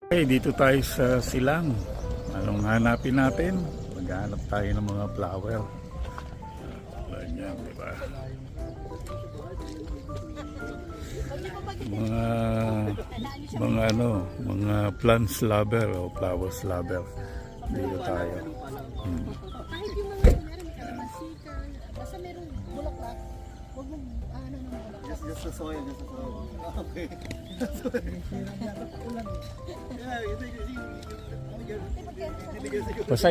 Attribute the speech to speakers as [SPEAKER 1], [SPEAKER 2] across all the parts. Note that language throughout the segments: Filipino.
[SPEAKER 1] Okay, dito tayo sa Silang. Anong hanapin natin? Maghanap tayo ng mga flower. Ganyan, di ba? Mga plants lover o flowers lover. Dito tayo.
[SPEAKER 2] Kahit yung mga meron kalamasika, basta merong bulaklak, huwag mong ano ng bulaklak.
[SPEAKER 3] Just the soil, just the soil. Okay.
[SPEAKER 1] Basta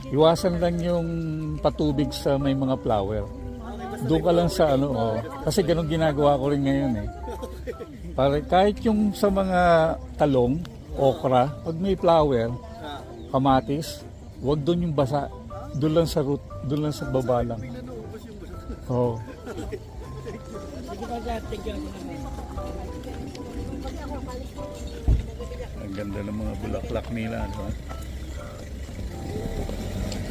[SPEAKER 1] iwasan lang yung patubig sa may mga flower. Doon ka lang sa ano, oh. Kasi ganun ginagawa ko rin ngayon eh. Para kahit yung sa mga talong, okra, pag may flower, kamatis, wag doon yung basa. Doon lang sa root, doon lang sa baba lang. Oh. Ang ganda ng mga bulaklak nila, no?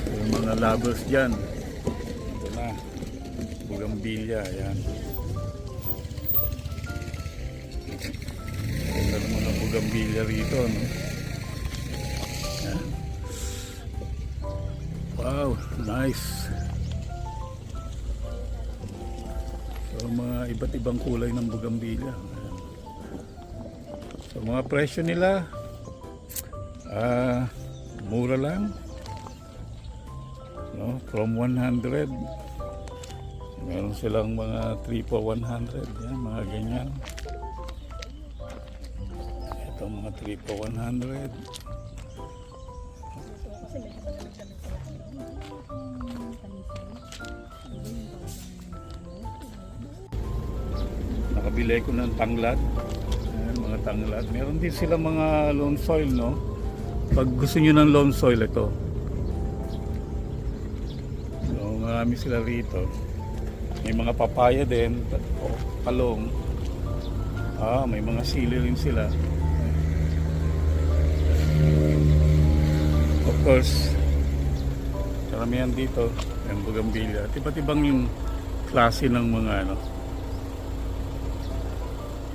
[SPEAKER 1] Yung mga lovers dyan. Ito na. Bougainvillea, yan. Ang ganda ng mga bougainvillea rito, no? Yan. Wow, nice. So, mga iba't ibang kulay ng bougainvillea. So, mga presyo nila, mura lang. No, from 100. Meron silang mga 3 for 100. Yan, mga ganyan. Ito mga 3 for 100. Nakabili ko ng tanglad. Ayan, mga tanglad. Meron din sila mga lawn soil, no? Pag gusto nyo ng lawn soil, ito. So, marami sila rito. May mga papaya din, talong. May mga sili rin sila. Of course, karamihan dito, yung bougainvillea. Iba't ibang yung klase ng mga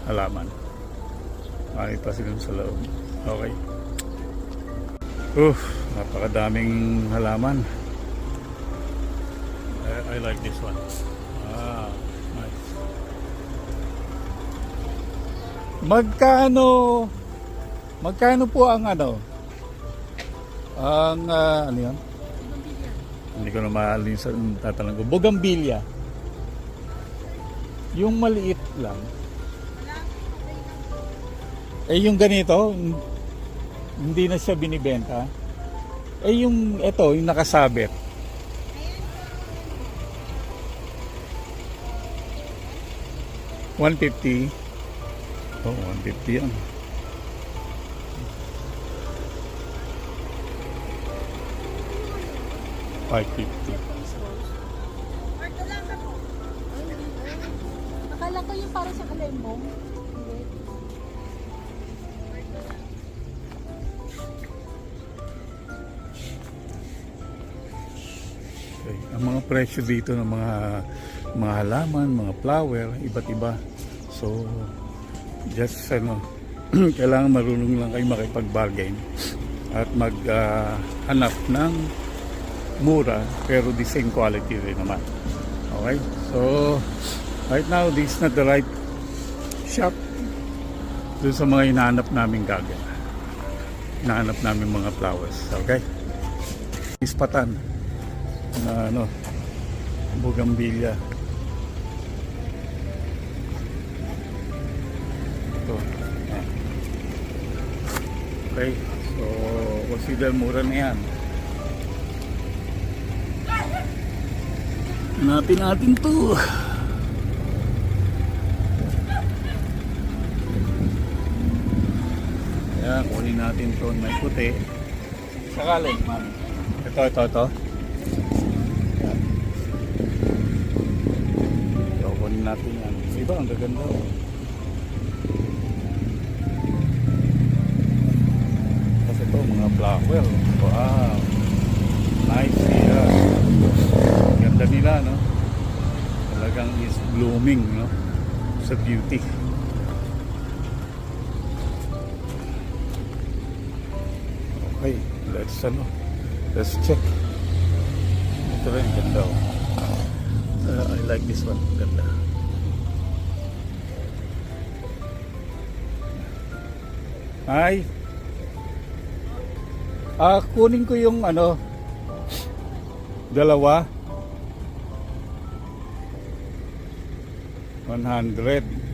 [SPEAKER 1] halaman. Makita sila sa loob. Okay. Napakadaming halaman. I like this one. Nice. Magkano po ang ano yan? Hindi ko na maalin sa tatanong ko. Bougainvillea. Yung maliit lang. Yung ganito, hindi na siya binibenta. Yung nakasabit. 150. 150 yan. $550.
[SPEAKER 2] Akala ko yung para sa kalemong.
[SPEAKER 1] Okay. Ang mga presyo dito ng mga halaman, mga flower, iba't iba. So, just kailangan marunong lang kayo makipag-bargain at maghanap ng mura pero the same quality rin naman. Okay? So, right now, this is not the right shop dun sa mga hinahanap namin gagawin. Hinahanap namin mga flowers. Okay? Ispatan na bougainvillea. Ito. Okay. So, consider mura na yan. Hanapin natin to. Ayan, kunin natin to. May puti. Sakali, ma'am. Ito. Ayan. So, kunin natin yan. Iba, ang gaganda. Kasi ito, mga flower. Wow. Nice siya. Ganda nila, no? Talagang is blooming, no? Sa beauty. Okay, let's check. Ito rin, ganda oh. I like this one, ganda. Ay, kunin ko yung dalawa. 100.